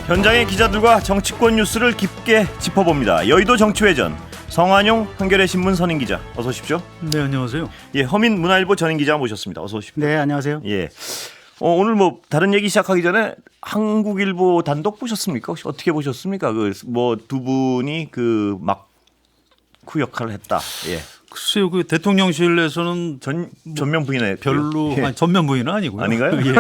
현장의 기자들과 정치권 뉴스를 깊게 짚어봅니다. 여의도 정치회전 성완용 한겨레 신문 선임 기자 어서 오십시오. 네, 안녕하세요. 예, 허민 문화일보 전임 기자 모셨습니다. 어서 오십시오. 네, 안녕하세요. 예. 오늘 뭐 다른 얘기 시작하기 전에 한국일보 단독 보셨습니까? 혹시 어떻게 보셨습니까? 그 뭐 두 분이 그 막후 역할을 했다. 예. 글쎄요, 그 대통령실에서는 전면 부인에 별로 예. 아니, 전면 부인은 아니고요. 아닌가요? 예.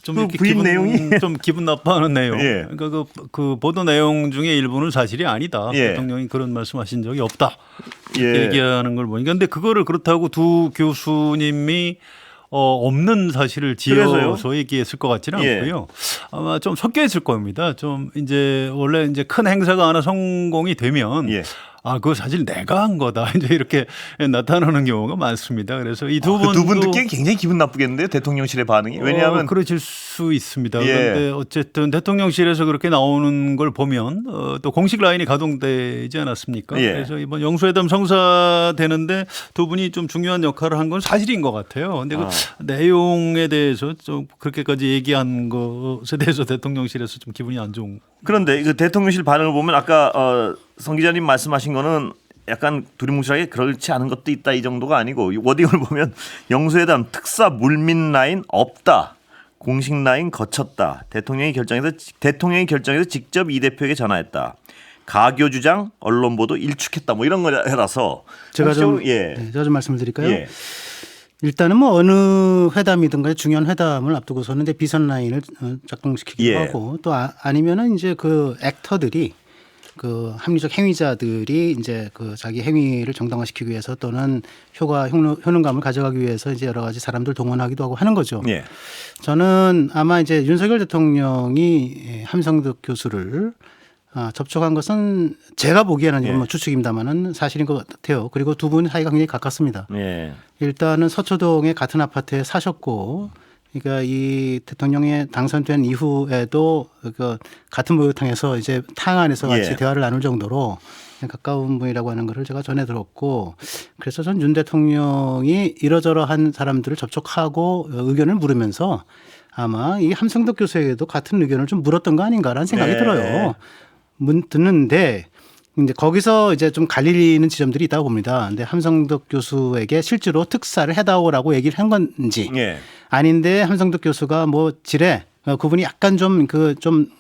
좀 그 이렇게 부인 내용이 좀 기분 나빠하는 내용. 예. 그러니까 그 보도 내용 중에 일부는 사실이 아니다. 예. 대통령이 그런 말씀하신 적이 없다. 예. 이렇게 얘기하는 걸 보니까 근데 그거를 그렇다고 두 교수님이 없는 사실을 그래서요? 지어서 얘기했을 것 같지는 예. 않고요. 아마 좀 섞여 있을 겁니다. 좀 이제 원래 이제 큰 행사가 하나 성공이 되면 예. 그거 사실 내가 한 거다. 이제 이렇게 나타나는 경우가 많습니다. 그래서 이 두 분도 두 분 듣기엔 굉장히 기분 나쁘겠는데요. 대통령실의 반응이. 왜냐하면 그러실 수 있습니다. 예. 그런데 어쨌든 대통령실에서 그렇게 나오는 걸 보면 또 공식 라인이 가동되지 않았습니까? 예. 그래서 이번 영수회담 성사되는데 두 분이 좀 중요한 역할을 한 건 사실인 것 같아요. 근데 그 내용에 대해서 좀 그렇게까지 얘기한 것에 대해서 대통령실에서 좀 기분이 안 좋은. 그런데 그 대통령실 반응을 보면 아까 성 기자님 말씀하신 거는 약간 두리뭉실하게 그렇지 않은 것도 있다 이 정도가 아니고 워딩을 보면 영수회담 특사 물밑 라인 없다. 공식 라인 거쳤다. 대통령이 결정해서 직접 이 대표에게 전화했다. 가교 주장, 언론 보도 일축했다. 뭐 이런 거라서 제가 좀 말씀을 드릴까요? 예. 일단은 뭐 어느 회담이든가 중요한 회담을 앞두고서는 이제 비선 라인을 작동시키기도 예. 하고 또 아니면은 이제 그 액터들이 그 합리적 행위자들이 이제 그 자기 행위를 정당화시키기 위해서 또는 효능감을 가져가기 위해서 이제 여러 가지 사람들 동원하기도 하고 하는 거죠. 예. 저는 아마 이제 윤석열 대통령이 함성득 교수를 접촉한 것은 제가 보기에는 예. 뭐 추측입니다만은 사실인 것 같아요. 그리고 두 분 사이가 굉장히 가깝습니다. 예. 일단은 서초동의 같은 아파트에 사셨고, 그러니까 이 대통령이 당선된 이후에도 그 같은 목욕탕에서 이제 탕 안에서 같이 예. 대화를 나눌 정도로 가까운 분이라고 하는 것을 제가 전해 들었고, 그래서 전 윤 대통령이 이러저러한 사람들을 접촉하고 의견을 물으면서 아마 이 함성덕 교수에게도 같은 의견을 좀 물었던 거 아닌가라는 생각이 네. 들어요. 듣는데 이제 거기서 이제 좀 갈리는 지점들이 있다고 봅니다. 근데 함성덕 교수에게 실제로 특사를 해다오라고 얘기를 한 건지 예. 아닌데 함성덕 교수가 뭐 지레 그분이 약간 좀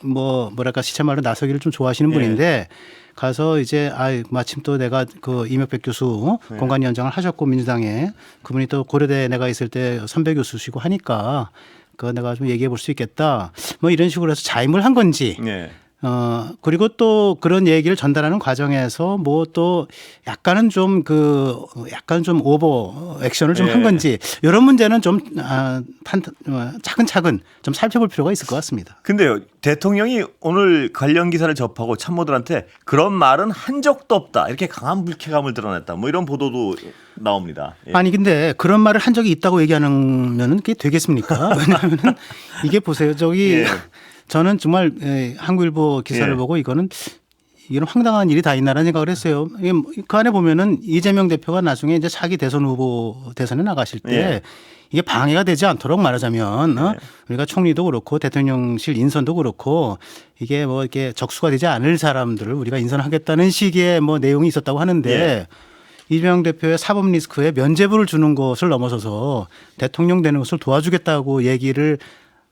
뭐랄까 시체말로 나서기를 좀 좋아하시는 예. 분인데 가서 이제 마침 또 내가 그 이명백 교수 네. 공관위원장을 하셨고 민주당에 그분이 또 고려대 내가 있을 때 선배 교수시고 하니까 그거 내가 좀 얘기해 볼 수 있겠다. 뭐 이런 식으로 해서 자임을 한 건지. 예. 그리고 또 그런 얘기를 전달하는 과정에서 뭐 또 약간 좀 오버 액션을 좀 한 예. 건지 이런 문제는 좀 차근차근 좀 살펴볼 필요가 있을 것 같습니다. 근데요, 대통령이 오늘 관련 기사를 접하고 참모들한테 그런 말은 한 적도 없다. 이렇게 강한 불쾌감을 드러냈다. 뭐 이런 보도도 나옵니다. 예. 아니 근데 그런 말을 한 적이 있다고 얘기하면은 그게 되겠습니까? 왜냐하면은 이게 보세요. 예. 저는 정말 한국일보 기사를 예. 보고 이건 황당한 일이 다 있나라는 생각을 했어요. 그 안에 보면은 이재명 대표가 나중에 이제 차기 대선 후보 대선에 나가실 때 예. 이게 방해가 되지 않도록 말하자면 우리가 총리도 그렇고 대통령실 인선도 그렇고 이게 뭐 이렇게 적수가 되지 않을 사람들을 우리가 인선하겠다는 식의 뭐 내용이 있었다고 하는데 예. 이재명 대표의 사법 리스크에 면죄부를 주는 것을 넘어서서 대통령 되는 것을 도와주겠다고 얘기를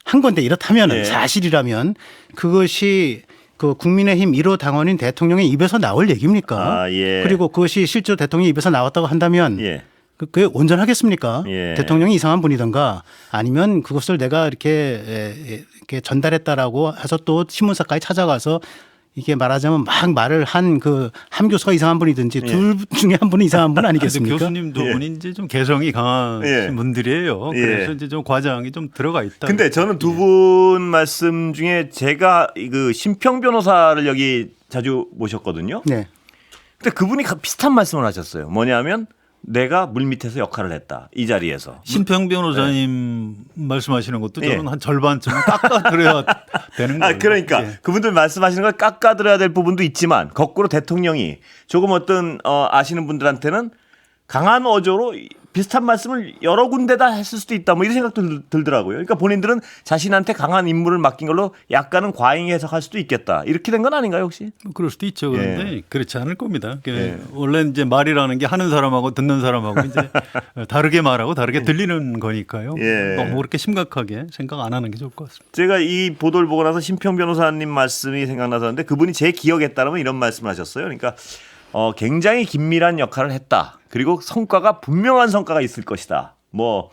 한 건데 이렇다면 예. 사실이라면 그것이 그 국민의힘 1호 당원인 대통령의 입에서 나올 얘기입니까? 예. 그리고 그것이 실제로 대통령의 입에서 나왔다고 한다면 예. 그게 온전하겠습니까? 예. 대통령이 이상한 분이든가 아니면 그것을 내가 이렇게 전달했다라고 해서 또 신문사까지 찾아가서 이게 말하자면 막 말을 한 그 함 교수가 이상한 분이든지 둘 중에 한 분은 이상한 분 아니겠습니까? 교수님 두 분이 이제 좀 개성이 강한 예. 분들이에요. 예. 그래서 이제 좀 과장이 좀 들어가 있다. 근데 저는 두 분 말씀 중에 제가 그 심평 변호사를 여기 자주 모셨거든요. 네. 근데 그분이 비슷한 말씀을 하셨어요. 뭐냐면 내가 물밑에서 역할을 했다. 이 자리에서. 심평 변호사님 말씀하시는 것도 저는 예. 한 절반쯤은 깎아드려야 되는 거예요. 그러니까 예. 그분들 말씀하시는 걸 깎아들어야 될 부분도 있지만 거꾸로 대통령이 조금 어떤 아시는 분들한테는 강한 어조로 비슷한 말씀을 여러 군데다 했을 수도 있다 뭐 이런 생각도 들더라고요. 그러니까 본인들은 자신한테 강한 임무를 맡긴 걸로 약간은 과잉 해석할 수도 있겠다. 이렇게 된 건 아닌가요 혹시? 그럴 수도 있죠. 그런데 그렇지 않을 겁니다. 예. 원래 이제 말이라는 게 하는 사람하고 듣는 사람하고 이제 다르게 말하고 다르게 들리는 거니까요. 예. 너무 그렇게 심각하게 생각 안 하는 게 좋을 것 같습니다. 제가 이 보도를 보고 나서 심평 변호사님 말씀이 생각나서는데 그분이 제 기억에 따르면 이런 말씀을 하셨어요. 그러니까 굉장히 긴밀한 역할을 했다. 그리고 성과가 분명한 성과가 있을 것이다. 뭐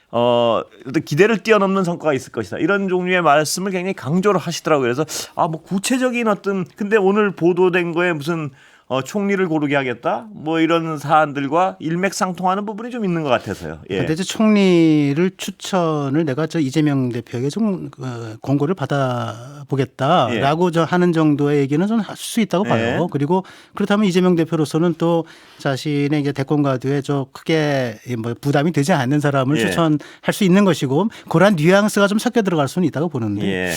어떤 기대를 뛰어넘는 성과가 있을 것이다. 이런 종류의 말씀을 굉장히 강조를 하시더라고요. 그래서 뭐 구체적인 어떤 근데 오늘 보도된 거에 무슨 총리를 고르게 하겠다. 뭐 이런 사안들과 일맥상통하는 부분이 좀 있는 것 같아서요. 예. 근데 이제 총리를 추천을 내가 저 이재명 대표에게 좀 공고를 받아보겠다라고 저 하는 정도의 얘기는 좀 할 수 있다고 봐요. 예. 그리고 그렇다면 이재명 대표로서는 또 자신의 이제 대권 가두에 저 크게 뭐 부담이 되지 않는 사람을 예. 추천할 수 있는 것이고 그러한 뉘앙스가 좀 섞여 들어갈 수는 있다고 보는데. 예.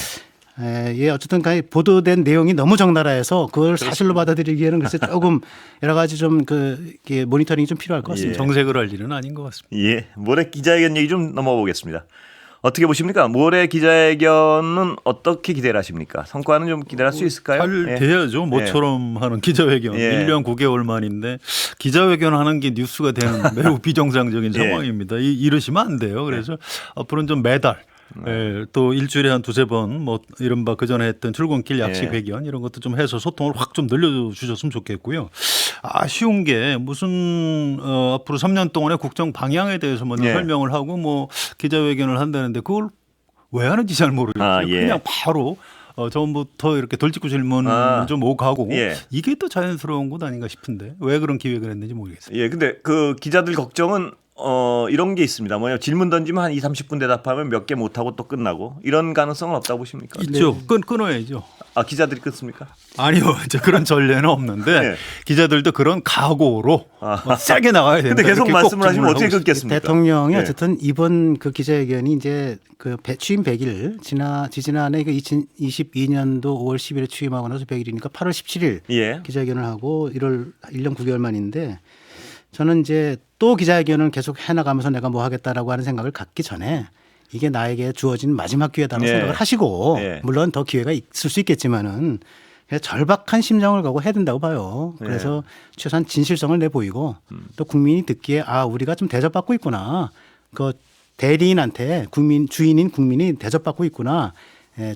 예, 어쨌든 간에 보도된 내용이 너무 적나라해서 그걸 사실로 받아들이기에는 글쎄 조금 여러 가지 좀 모니터링이 좀 필요할 것 같습니다. 정색을 할 일은 아닌 것 같습니다. 예. 모레 기자회견 얘기 좀 넘어보겠습니다. 어떻게 보십니까? 모레 기자회견은 어떻게 기대를 하십니까? 성과는 좀 기대할 수 있을까요? 잘 예. 돼야죠. 모처럼 하는 기자회견. 예. 1년 9개월 만인데 기자회견 하는 게 뉴스가 되는 매우 비정상적인 예. 상황입니다. 이러시면 안 돼요. 그래서 앞으로는 좀 매달 또 일주일에 한 두세 번 뭐 이른바 그전에 했던 출근길 약식 예. 회견 이런 것도 좀 해서 소통을 확 좀 늘려주셨으면 좋겠고요. 아쉬운 게 무슨 앞으로 3년 동안의 국정 방향에 대해서 먼저 예. 설명을 하고 뭐 기자회견을 한다는데 그걸 왜 하는지 잘 모르겠어요. 예. 그냥 바로 처음부터 이렇게 돌직구 질문 좀 오가고 예. 이게 또 자연스러운 것 아닌가 싶은데 왜 그런 기획을 했는지 모르겠어요. 예, 근데 그 기자들 걱정은 이런 게 있습니다. 뭐냐 질문 던지면 한 2-30분 대답하면 몇 개 못하고 또 끝나고 이런 가능성은 없다고 보십니까? 있죠. 끊어야죠. 기자들이 끊습니까? 아니요. 이제 그런 전례는 없는데 네. 기자들도 그런 각오로 세게 나가야 된다. 근데 계속 이렇게 꼭 말씀을 하시면 질문을 어떻게 하고 끊겠습니까? 대통령이 예. 어쨌든 이번 그 기자회견이 이제 그 취임 100일 지난해 그 2022년도 5월 10일에 취임하고 나서 100일이니까 8월 17일 예. 기자회견을 하고 1년 9개월 만인데 저는 이제 또 기자회견을 계속 해나가면서 내가 뭐 하겠다라고 하는 생각을 갖기 전에 이게 나에게 주어진 마지막 기회다라고 예. 생각을 하시고 예. 물론 더 기회가 있을 수 있겠지만은 그냥 절박한 심정을 갖고 해야 된다고 봐요. 그래서 최소한 진실성을 내보이고 또 국민이 듣기에 우리가 좀 대접받고 있구나. 그 대리인한테 주인인 국민이 대접받고 있구나.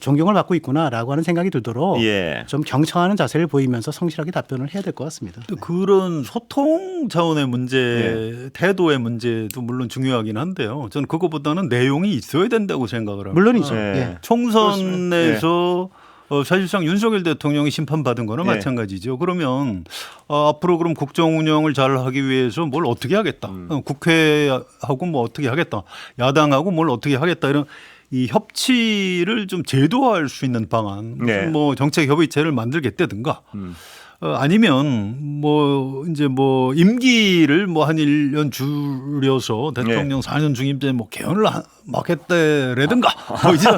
존경을 받고 있구나라고 하는 생각이 들도록 예. 좀 경청하는 자세를 보이면서 성실하게 답변을 해야 될 것 같습니다. 또 그런 소통 차원의 문제, 태도의 문제도 물론 중요하긴 한데요. 저는 그것보다는 내용이 있어야 된다고 생각을 합니다. 물론이죠. 예. 예. 총선에서 사실상 윤석열 대통령이 심판받은 거는 예. 마찬가지죠. 그러면 앞으로 그럼 국정 운영을 잘 하기 위해서 뭘 어떻게 하겠다. 국회하고 뭐 어떻게 하겠다. 야당하고 뭘 어떻게 하겠다. 이런 이 협치를 좀 제도화할 수 있는 방안, 무슨 네. 뭐 정책 협의체를 만들겠다든가, 아니면 뭐 이제 뭐 임기를 뭐 한 1년 줄여서 대통령 4년 중임제 뭐 개헌을 막 했다라든가, 뭐 이제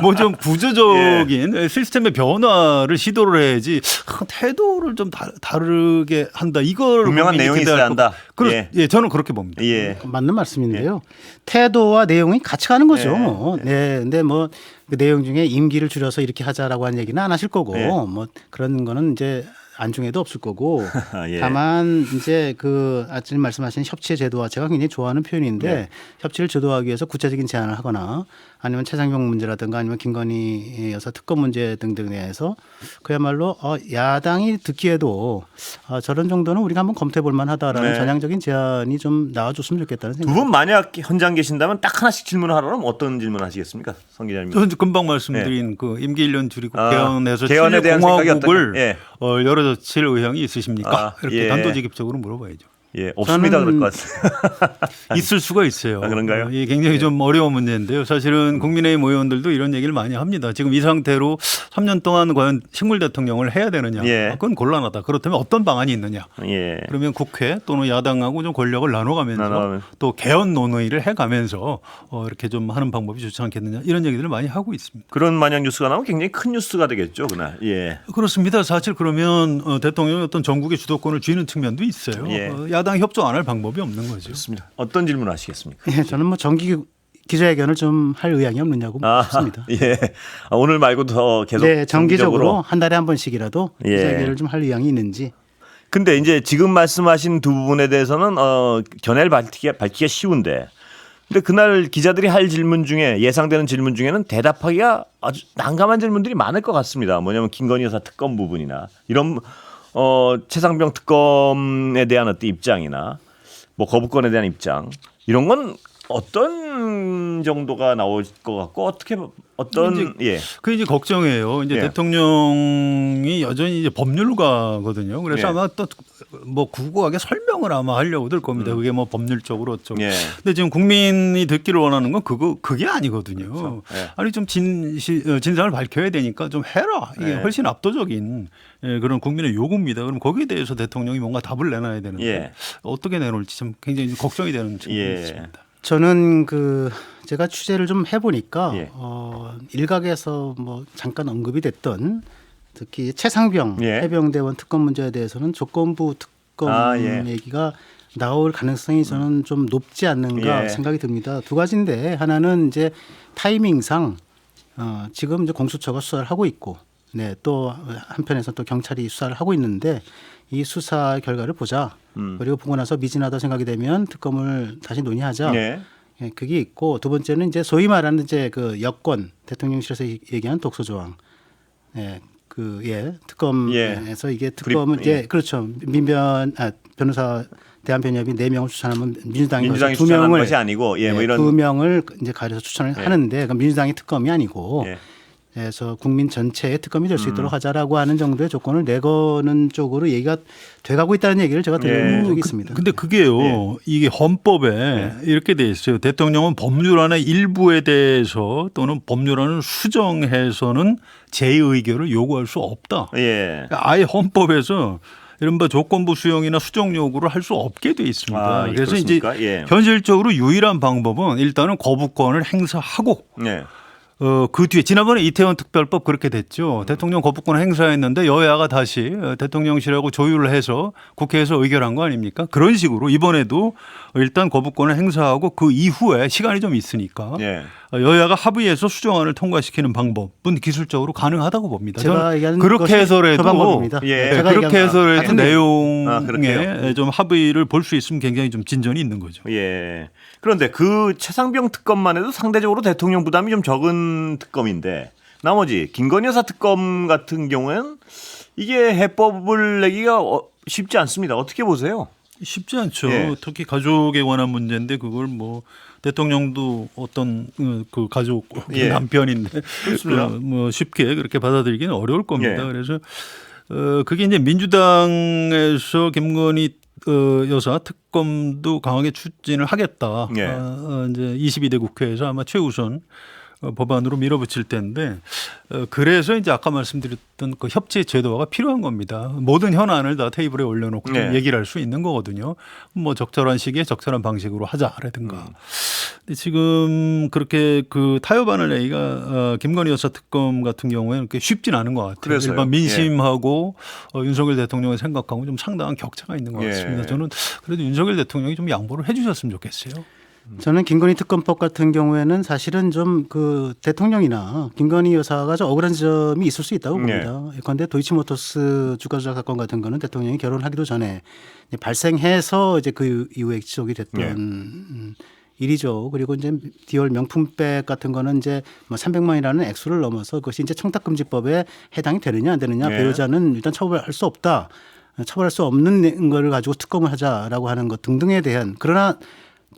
뭐 좀 구조적인 시스템의 변화를 시도를 해야지 태도를 좀 다르게 한다. 이걸 분명한 국민이 내용이 기대할 있어야 한다. 거고. 예. 저는 그렇게 봅니다. 예. 맞는 말씀인데요. 태도와 내용이 같이 가는 거죠. 예. 뭐. 네. 근데 뭐 그 내용 중에 임기를 줄여서 이렇게 하자라고 하는 얘기는 안 하실 거고 예. 뭐 그런 거는 이제 안중에도 없을 거고 예. 다만 이제 그 아까 말씀하신 협치의 제도화 제가 굉장히 좋아하는 표현인데 예. 협치를 주도하기 위해서 구체적인 제안을 하거나 아니면 최상병 문제라든가 아니면 김건희 여사 특검 문제 등등에 대해서 그야말로 야당이 듣기에도 저런 정도는 우리가 한번 검토해 볼 만하다라는 네. 전향적인 제안이 좀 나와줬으면 좋겠다는 두 생각. 분 만약 현장 계신다면 딱 하나씩 질문을 하라면 어떤 질문 하시겠습니까? 성 기자님. 저 금방 말씀드린 그 임기 1년 줄이고 개헌해서 개헌에 대한 생각이 공화국을 어떠냐? 예. 열어젖힐 의향이 있으십니까? 이렇게 예. 단도직입적으로 물어봐야죠. 예, 없습니다. 저는- 그럴 것 같습니다. 있을 수가 있어요. 그런가요? 이게 굉장히 좀 어려운 문제인데요. 사실은 국민의힘 의원들도 이런 얘기를 많이 합니다. 지금 이 상태로 3년 동안 과연 식물 대통령을 해야 되느냐? 예. 그건 곤란하다. 그렇다면 어떤 방안이 있느냐? 예. 그러면 국회 또는 야당하고 좀 권력을 나눠가면서 또 개헌 논의를 해가면서 이렇게 좀 하는 방법이 좋지 않겠느냐? 이런 얘기들을 많이 하고 있습니다. 그런 만약 뉴스가 나오면 굉장히 큰 뉴스가 되겠죠, 그날. 예. 그렇습니다. 사실 그러면 대통령이 어떤 전국의 주도권을 쥐는 측면도 있어요. 예. 야당 야당 협조 안 할 방법이 없는 거죠. 좋습니다. 어떤 질문 하시겠습니까? 예, 저는 뭐 정기 기자회견을 좀 할 의향이 없느냐고 묻습니다. 예. 오늘 말고 더 계속 네, 정기적으로 한 달에 한 번씩이라도 예. 기자회견을 좀 할 의향이 있는지. 근데 이제 지금 말씀하신 두 부분에 대해서는 견해를 밝히기가 쉬운데, 근데 그날 기자들이 할 질문 중에 예상되는 질문 중에는 대답하기가 아주 난감한 질문들이 많을 것 같습니다. 뭐냐면 김건희 여사 특검 부분이나 이런 최상병 특검에 대한 어떤 입장이나 뭐 거부권에 대한 입장 이런 건 어떤 정도가 나올 것 같고 어떤 예. 그 이제 걱정이에요. 이제 예. 대통령이 여전히 이제 법률가거든요. 그래서 예. 아마 또 뭐 구구하게 설명을 아마 하려고 들 겁니다. 그게 뭐 법률적으로 어쩌고. 예. 근데 지금 국민이 듣기를 원하는 건 그게 아니거든요. 그렇죠. 예. 아니 좀 진상을 밝혀야 되니까 좀 해라. 이게 예. 훨씬 압도적인 그런 국민의 요구입니다. 그럼 거기에 대해서 대통령이 뭔가 답을 내놔야 되는데 예. 어떻게 내놓을지 참 굉장히 걱정이 되는 측면이 예. 있습니다. 저는 제가 취재를 좀 해보니까 예. 일각에서 뭐 잠깐 언급이 됐던 특히 최상병 예. 해병대원 특검 문제에 대해서는 조건부 특검 예. 얘기가 나올 가능성이 저는 좀 높지 않는가 예. 생각이 듭니다. 두 가지인데 하나는 이제 타이밍상 지금 이제 공수처가 수사를 하고 있고, 네, 또 한편에서 또 경찰이 수사를 하고 있는데 이 수사 결과를 보자. 그리고 보고 나서 미진하다 생각이 되면 특검을 다시 논의하자. 예. 예, 그게 있고, 두 번째는 이제 소위 말하는 이제 그 여권 대통령실에서 얘기한 독소 조항. 예. 특검에서 이게 특검은 불입- 이제 그렇죠. 변호사 대한변협이 4명을 추천하면 민주당이 민주당이 2명을 추천한 것이 아니고 예, 뭐 이런 2명을 이제 가려서 추천을 예. 하는데 그럼 민주당이 특검이 아니고 예. 그래서 국민 전체의 특검이 될 수 있도록 하자라고 하는 정도의 조건을 내거는 쪽으로 얘기가 돼가고 있다는 얘기를 제가 들은 적이 있습니다. 근데 그게요. 이게 헌법에 이렇게 돼 있어요. 대통령은 법률안의 일부에 대해서 또는 법률안을 수정해서는 재의결을 요구할 수 없다. 예. 그러니까 아예 헌법에서 이른바 조건부 수용이나 수정 요구를 할 수 없게 돼 있습니다. 아, 그래서 이제 그렇습니까? 예. 현실적으로 유일한 방법은 일단은 거부권을 행사하고 예. 그 뒤에 지난번에 이태원 특별법 그렇게 됐죠. 대통령 거부권을 행사했는데 여야가 다시 대통령실하고 조율을 해서 국회에서 의결한 거 아닙니까? 그런 식으로 이번에도 일단 거부권을 행사하고 그 이후에 시간이 좀 있으니까 예. 여야가 합의해서 수정안을 통과시키는 방법은 기술적으로 가능하다고 봅니다. 제가 저는 얘기하는 그렇게 것이 해서라도 그 방법입니다. 예. 제가 그렇게 얘기한 해서라도 같은 내용. 아, 내용에 그렇게요? 좀 합의를 볼 수 있으면 굉장히 좀 진전이 있는 거죠. 예. 그런데 그 최상병 특검만 해도 상대적으로 대통령 부담이 좀 적은 특검인데 나머지 김건희 여사 특검 같은 경우에는 이게 해법을 내기가 쉽지 않습니다. 어떻게 보세요? 쉽지 않죠. 예. 특히 가족에 관한 문제인데 그걸 뭐 대통령도 어떤 그 가족 예. 남편인데 그렇습니다. 뭐 쉽게 그렇게 받아들이기는 어려울 겁니다. 예. 그래서 그게 이제 민주당에서 김건희 여사 특검도 강하게 추진을 하겠다. 예. 이제 22대 국회에서 아마 최우선 법안으로 밀어붙일 텐데 그래서 이제 아까 말씀드렸던 그 협치 제도화가 필요한 겁니다. 모든 현안을 다 테이블에 올려놓고 좀 네. 얘기를 할 수 있는 거거든요. 뭐 적절한 시기에 적절한 방식으로 하자라든가. 근데 지금 그렇게 그 타협안을 내기가 김건희 여사 특검 같은 경우에는 그렇게 쉽진 않은 것 같아요. 그래서요? 일반 민심하고 윤석열 대통령의 생각하고 좀 상당한 격차가 있는 것 예. 같습니다. 저는 그래도 윤석열 대통령이 좀 양보를 해주셨으면 좋겠어요. 저는 김건희 특검법 같은 경우에는 사실은 좀 그 대통령이나 김건희 여사가 좀 억울한 점이 있을 수 있다고 봅니다. 예컨대 도이치모터스 주가 조작 사건 같은 거는 대통령이 결혼하기도 전에 이제 발생해서 이제 그 이후에 지속이 됐던 일이죠. 그리고 이제 디올 명품백 같은 거는 이제 뭐 300만이라는 액수를 넘어서 그것이 이제 청탁금지법에 해당이 되느냐 안 되느냐 예. 배우자는 일단 처벌할 수 없다. 처벌할 수 없는 거를 가지고 특검을 하자라고 하는 것 등등에 대한 그러나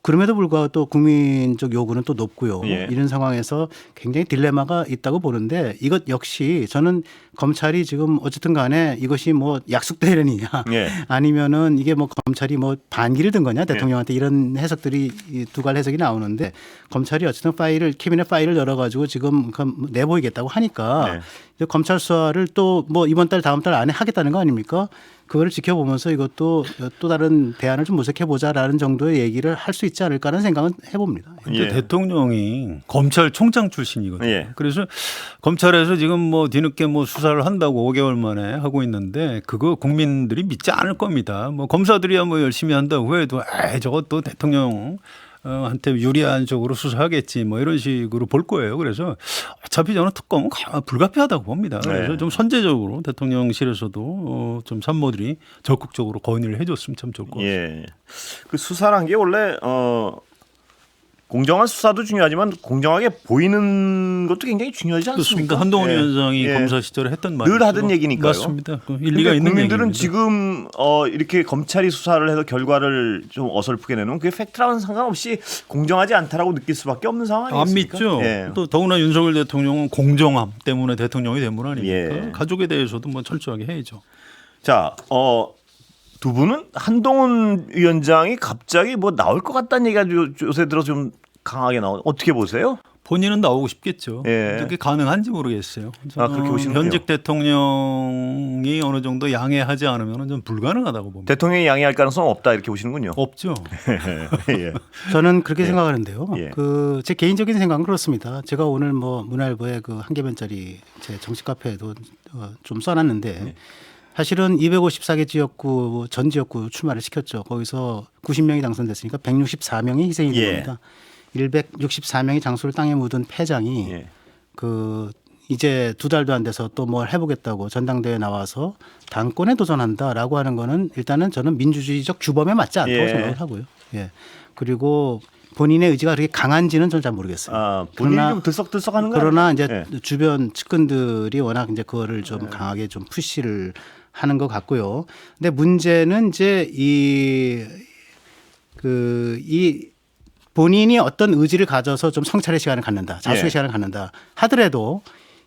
그럼에도 불구하고 또 국민적 요구는 또 높고요. 예. 이런 상황에서 굉장히 딜레마가 있다고 보는데 이것 역시 저는 검찰이 지금 어쨌든 간에 이것이 뭐 약속대련이냐 예. 아니면은 이게 뭐 검찰이 뭐 반기를 든 거냐 대통령한테 이런 해석들이 이 두갈 해석이 나오는데 검찰이 어쨌든 캐비넷 파일을 열어가지고 지금 내보이겠다고 하니까 네. 이제 검찰 수사를 또 뭐 이번 달 다음 달 안에 하겠다는 거 아닙니까? 그거를 지켜보면서 이것도 또 다른 대안을 좀 모색해 보자라는 정도의 얘기를 할 수 있지 않을까라는 생각은 해봅니다. 근데 예. 대통령이 검찰총장 출신이거든요. 예. 그래서 검찰에서 지금 뭐 뒤늦게 뭐 수사를 한다고 5개월 만에 하고 있는데 그거 국민들이 믿지 않을 겁니다. 뭐 검사들이야 뭐 열심히 한다고 해도 저것도 대통령 한테 유리한 쪽으로 수사하겠지 뭐 이런 식으로 볼 거예요. 그래서 어차피 저는 특검은 불가피하다고 봅니다. 그래서 네. 좀 선제적으로 대통령실에서도 좀参모들이 적극적으로 건의를 해줬으면 참 좋을 것 같습니다. 예. 그 수사란 게 원래 공정한 수사도 중요하지만 공정하게 보이는 것도 굉장히 중요하지 않습니까? 그렇습니다. 한동훈 예. 위원장이 예. 검사 시절에 했던 말이죠. 늘 하던 얘기니까요. 맞습니다. 그 일리가 그러니까 있는 국민들은 얘기입니다. 지금 이렇게 검찰이 수사를 해서 결과를 좀 어설프게 내놓으면 그게 팩트랑은 상관없이 공정하지 않다라고 느낄 수밖에 없는 상황 안 아니겠습니까? 믿죠. 예. 또 더구나 윤석열 대통령은 공정함 때문에 대통령이 된 분 아닙니까? 예. 가족에 대해서도 뭐 철저하게 해야죠. 자, 두 분은 한동훈 위원장이 갑자기 뭐 나올 것 같다는 얘기가 요새 들어 좀 강하게 나오. 어떻게 보세요? 본인은 나오고 싶겠죠. 예. 그게 가능한지 모르겠어요. 아, 그렇게 보시는군요. 현직 대통령이 어느 정도 양해하지 않으면 좀 불가능하다고 봅니다. 대통령이 양해할 가능성 없다 이렇게 보시는군요. 없죠. 예. 저는 그렇게 생각하는데요. 예. 제 개인적인 생각은 그렇습니다. 제가 오늘 뭐 문화일보에 그 한 개변짜리 제 정치 카페에도 좀 써놨는데 사실은 254개 지역구 전 지역구 출마를 시켰죠. 거기서 90명이 당선됐으니까 164명이 희생이 된 예. 겁니다. 164명의 장소를 땅에 묻은 패장이 예. 이제 2달도 안 돼서 또 뭘 해보겠다고 전당대회에 나와서 당권에 도전한다라고 하는 거는 일단은 저는 민주주의적 규범에 맞지 않다고 예. 생각을 하고요. 예. 그리고 본인의 의지가 그렇게 강한지는 저는 잘 모르겠어요. 본인이 그러나- 좀 들썩들썩하는 거 그러나 이제 예. 주변 측근들이 워낙 이제 그거를 좀 강하게 좀 푸시를 하는 것 같고요. 근데 문제는 이제 이 본인이 어떤 의지를 가져서 좀 성찰의 시간을 갖는다, 자수의 예. 시간을 갖는다 하더라도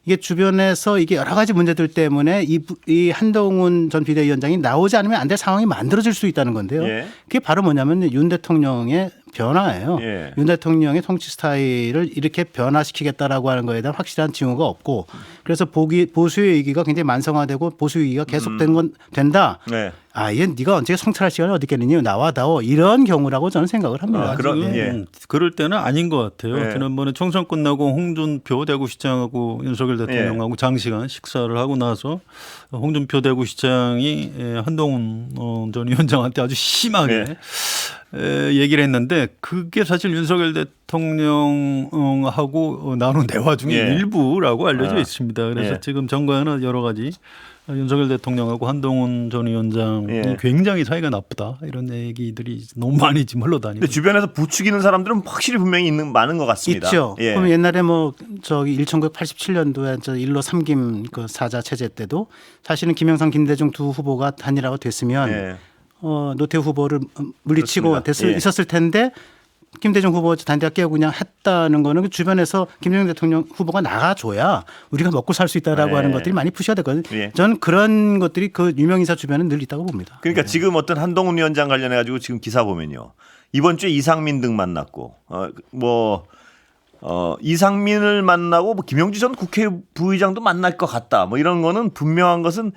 이게 주변에서 이게 여러 가지 문제들 때문에 이 한동훈 전 비대위원장이 나오지 않으면 안 될 상황이 만들어질 수 있다는 건데요. 예. 그게 바로 뭐냐면 윤 대통령의 변화예요. 예. 윤 대통령의 통치 스타일을 이렇게 변화시키겠다라고 하는 거에 대한 확실한 징후가 없고 그래서 보수의 위기가 굉장히 만성화되고 보수 위기가 계속된 건 된다. 네. 얘 네가 언제 성찰할 시간이 어디 있겠느냐 나와다오 이런 경우라고 저는 생각을 합니다. 그럼- 지금 예. 그럴 때는 아닌 것 같아요. 예. 지난번에 총선 끝나고 홍준표 대구시장하고 윤석열 대통령하고 장시간 식사를 하고 나서 홍준표 대구시장이 한동훈 전 위원장한테 아주 심하게 얘기를 했는데 그게 사실 윤석열 대통령하고 나눈 대화 중에 예. 일부라고 알려져 있습니다. 그래서 예. 지금 정가에는 여러 가지 윤석열 대통령하고 한동훈 전 위원장이 예. 굉장히 사이가 나쁘다 이런 얘기들이 너무 많이 지금 흘러다니고 근데 주변에서 부추기는 사람들은 확실히 분명히 많은 것 같습니다. 있죠. 예. 그럼 옛날에 1987년도에 저 일로 삼김 그 사자 체제 때도 사실은 김영삼, 김대중 두 후보가 단일화가 됐으면 예. 노태우 후보를 물리치고 그렇습니다. 예. 있었을 텐데 김대중 후보 단일화 깨고 그냥 했다는 거는 그 주변에서 김대중 대통령 후보가 나가줘야 우리가 먹고 살 수 있다라고 예. 하는 것들이 많이 푸시가 됐거든요. 예. 저는 그런 것들이 그 유명 인사 주변에 늘 있다고 봅니다. 그러니까 지금 어떤 한동훈 위원장 관련해 가지고 지금 기사 보면요. 이번 주에 이상민 등 만났고 이상민을 만나고 김영주 전 국회 부의장도 만날 것 같다. 뭐 이런 거는 분명한 것은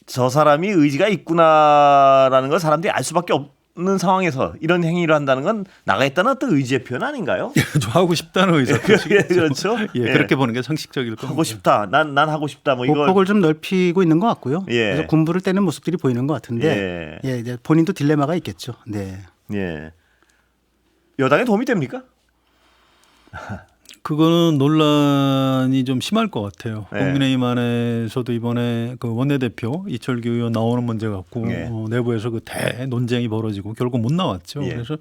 저 사람이 의지가 있구나라는 걸 사람들이 알 수밖에 없는 상황에서 이런 행위를 한다는 건 나가 있다는 어떤 의지의 표현 아닌가요? 좀 하고 싶다는 의사. 그렇죠. 예, 그렇게 보는 게 상식적일 겁니다. 하고 싶다. 난 하고 싶다. 뭐 이거 보폭을 좀 넓히고 있는 것 같고요. 예. 그래서 군부를 떼는 모습들이 보이는 것 같은데 이제 본인도 딜레마가 있겠죠. 네. 예. 여당에 도움이 됩니까? 그거는 논란이 좀 심할 것 같아요. 네. 국민의힘 안에서도 이번에 그 원내대표 이철규 의원 나오는 문제 갖고 네. 내부에서 그 대논쟁이 벌어지고 결국 못 나왔죠. 예. 그래서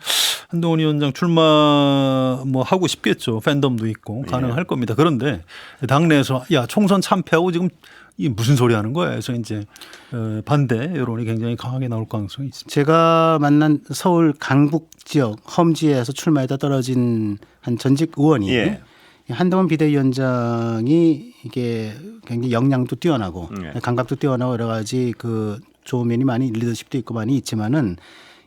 한동훈 위원장 출마 뭐 하고 싶겠죠. 팬덤도 있고 가능할 겁니다. 그런데 당내에서 야 총선 참패하고 지금 이 무슨 소리 하는 거야. 그래서 이제 반대 여론이 굉장히 강하게 나올 가능성이 있습니다. 제가 만난 서울 강북 지역 험지에서 출마에다 떨어진 한 전직 의원이 예. 한동훈 비대위원장이 이게 굉장히 역량도 뛰어나고 감각도 뛰어나고 여러 가지 그 좋은 면이 많이 리더십도 있고 많이 있지만은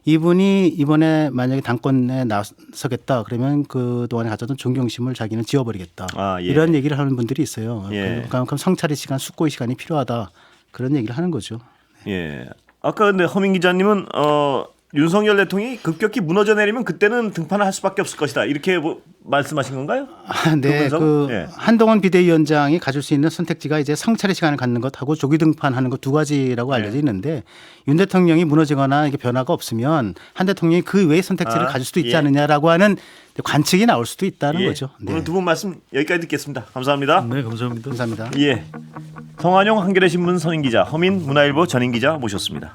이분이 이번에 만약에 당권에 나서겠다 그러면 그 동안에 가졌던 존경심을 자기는 지워버리겠다 예. 이런 얘기를 하는 분들이 있어요. 예. 그럼 성찰의 시간, 숙고의 시간이 필요하다 그런 얘기를 하는 거죠. 예. 아까 근데 허민 기자님은 윤석열 대통령이 급격히 무너져 내리면 그때는 등판을 할 수밖에 없을 것이다. 이렇게 말씀하신 건가요? 네, 동영상? 그 예. 한동훈 비대위원장이 가질 수 있는 선택지가 이제 성찰의 시간을 갖는 것하고 조기 등판하는 것 두 가지라고 알려져 있는데 윤 대통령이 무너지거나 이게 변화가 없으면 한 대통령이 그 외의 선택지를 가질 수도 있지 예. 않느냐라고 하는 관측이 나올 수도 있다는 예. 거죠. 네. 오늘 두 분 말씀 여기까지 듣겠습니다. 감사합니다. 네, 감사합니다. 감사합니다. 예. 성한용 한겨레 신문 선임 기자, 허민 문화일보 전임 기자 모셨습니다.